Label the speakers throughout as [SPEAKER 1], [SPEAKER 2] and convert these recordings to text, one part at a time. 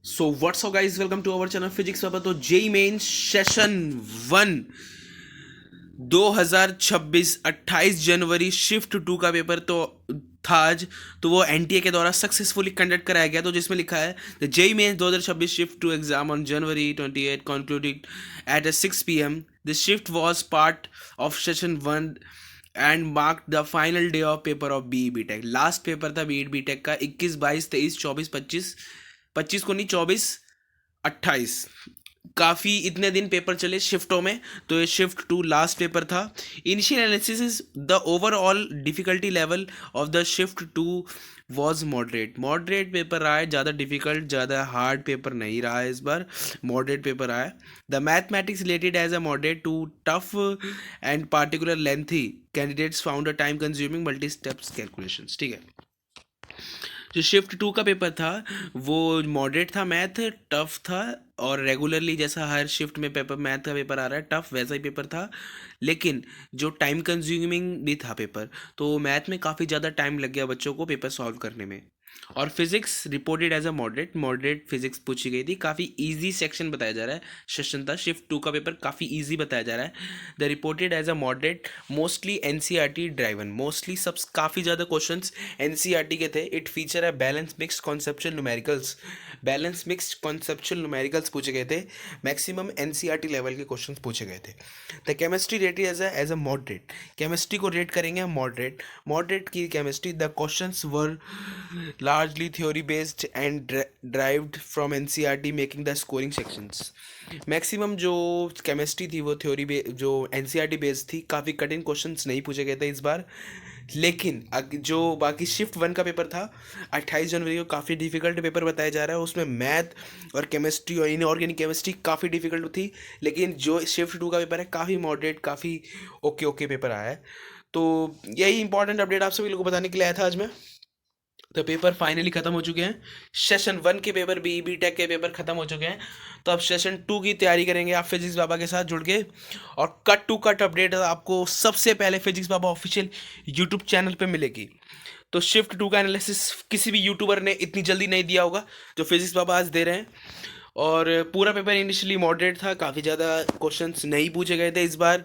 [SPEAKER 1] So what's up guys, welcome to our channel physics paper. तो JEE Main session 1 2026 28 जनवरी shift 2 का paper तो था आज। तो वो एनटीए के द्वारा सक्सेसफुली कंडक्ट कराया गया। तो जिसमें लिखा है the JEE Main 2026 shift 2 exam on January 28 concluded at 6 p.m. The shift was part of session 1 and mark the final day of paper of B B tech. Last paper था B tech का 21 22 23 24 25 25 को नहीं 24 28। काफ़ी इतने दिन paper चले शिफ्टों में। तो ये शिफ्ट 2 लास्ट पेपर था। Initial analysis is the overall difficulty level of the shift 2 was moderate paper रहा है। ज़्यादा डिफिकल्ट ज़्यादा हार्ड पेपर नहीं रहा है इस बार, मॉडरेट पेपर रहा है। The mathematics related as a moderate to tough and particular lengthy candidates found a time consuming multi steps calculations. ठीक है, जो शिफ्ट 2 का पेपर था वो मॉडरेट था, मैथ टफ था, और रेगुलरली जैसा हर शिफ्ट में पेपर मैथ का पेपर आ रहा है टफ, वैसा ही पेपर था। लेकिन जो टाइम कंज्यूमिंग भी था पेपर, तो मैथ में काफ़ी ज़्यादा टाइम लग गया बच्चों को पेपर सॉल्व करने में। और physics reported as a moderate physics पूछी गई थी। काफ़ी इजी सेक्शन बताया जा रहा है, सेशन था शिफ्ट 2 का पेपर काफ़ी इजी बताया जा रहा है। The reported as a moderate mostly NCERT driven, mostly सब काफ़ी ज़्यादा क्वेश्चंस एनसीईआरटी के थे। इट फीचर है balance mix conceptual numericals, balance mix conceptual numericals पूछे गए थे। मैक्सिमम एनसीईआरटी लेवल के क्वेश्चन पूछे गए थे। The chemistry rated as a moderate, chemistry को रेट करेंगे हम मॉडरेट की chemistry. The questions were largely theory based and derived from NCERT making the scoring sections। Maximum जो केमिस्ट्री थी वो थ्योरी जो एनसीईआरटी बेस्ड थी। काफ़ी कठिन क्वेश्चंस नहीं पूछे गए थे इस बार। लेकिन जो बाकी शिफ्ट 1 का पेपर था 28 जनवरी को, काफ़ी डिफिकल्ट पेपर बताया जा रहा है। उसमें मैथ और केमिस्ट्री और इनऑर्गेनिक केमिस्ट्री काफ़ी डिफिकल्ट थी। लेकिन जो शिफ्ट 2 का पेपर है काफ़ी मॉडरेट, काफ़ी ओके पेपर आया है। तो यही इंपॉर्टेंट अपडेट आप सभी लोगों को बताने के लिए आया था आज मैं। तो पेपर फाइनली ख़त्म हो चुके हैं। सेशन 1 के पेपर बी टेक के पेपर ख़त्म हो चुके हैं। तो अब सेशन 2 की तैयारी करेंगे आप फिजिक्स बाबा के साथ जुड़ के। और कट टू कट अपडेट आपको सबसे पहले फिजिक्स बाबा ऑफिशियल यूट्यूब चैनल पे मिलेगी। तो शिफ्ट 2 का एनालिसिस किसी भी यूट्यूबर ने इतनी जल्दी नहीं दिया होगा जो फिजिक्स बाबा आज दे रहे हैं। और पूरा पेपर इनिशियली मॉडरेट था, काफ़ी ज़्यादा क्वेश्चंस नहीं पूछे गए थे इस बार।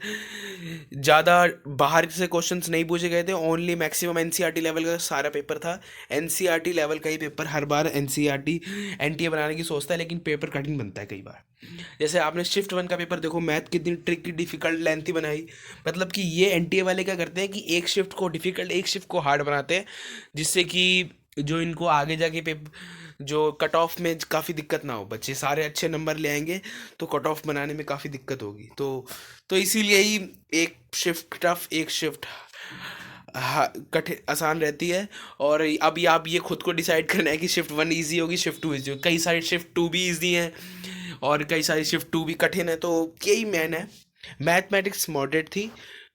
[SPEAKER 1] ज़्यादा बाहर से क्वेश्चंस नहीं पूछे गए थे, ओनली मैक्सिमम एनसीईआरटी लेवल का सारा पेपर था। एनसीईआरटी लेवल का ही पेपर हर बार एनसीईआरटी एनटीए बनाने की सोचता है, लेकिन पेपर कठिन बनता है कई बार। जैसे आपने शिफ्ट 1 का पेपर देखो, मैथ कितनी ट्रिकी डिफिकल्ट लेंथी बनाई। मतलब कि ये एनटीए वाले क्या करते हैं कि एक शिफ्ट को डिफिकल्ट एक शिफ्ट को हार्ड बनाते हैं, जिससे कि जो इनको आगे जाके जो कट ऑफ में काफ़ी दिक्कत ना हो, बच्चे सारे अच्छे नंबर ले आएंगे तो कट ऑफ बनाने में काफ़ी दिक्कत होगी। तो इसीलिए ही एक शिफ्ट टफ एक शिफ्ट कठिन आसान रहती है। और अभी आप ये खुद को डिसाइड करना है कि शिफ्ट 1 ईजी होगी शिफ्ट 2 ईजी होगी। कई सारे शिफ्ट 2 भी ईजी हैं और कई सारी शिफ्ट 2 भी कठिन है। तो यही मैन है। मैथमेटिक्स मॉडरेट थी,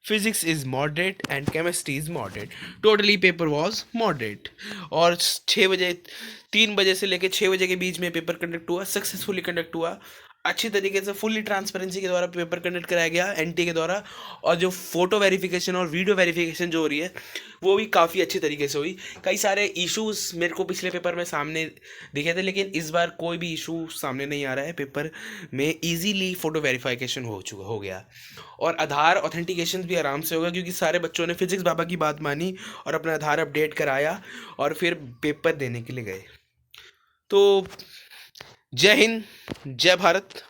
[SPEAKER 1] physics is moderate and chemistry is moderate. Totally paper was moderate. और 6 बजे 3 बजे से लेकर 6 बजे के बीच में पेपर कंडक्ट हुआ, सक्सेसफुली कंडक्ट हुआ, अच्छी तरीके से फुल्ली ट्रांसपेरेंसी के द्वारा पेपर कंडक्ट कराया गया एनटी के द्वारा। और जो फोटो वेरिफिकेशन और वीडियो वेरिफिकेशन जो हो रही है वो भी काफ़ी अच्छी तरीके से हुई। कई सारे इश्यूज मेरे को पिछले पेपर में सामने दिखे थे, लेकिन इस बार कोई भी इशू सामने नहीं आ रहा है। पेपर में इजीली फोटो वेरिफिकेशन हो गया। और आधार ऑथेंटिकेशन भी आराम से होगा, क्योंकि सारे बच्चों ने फिजिक्स बाबा की बात मानी और अपना आधार अपडेट कराया और फिर पेपर देने के लिए गए। तो जय हिंद, जय भारत।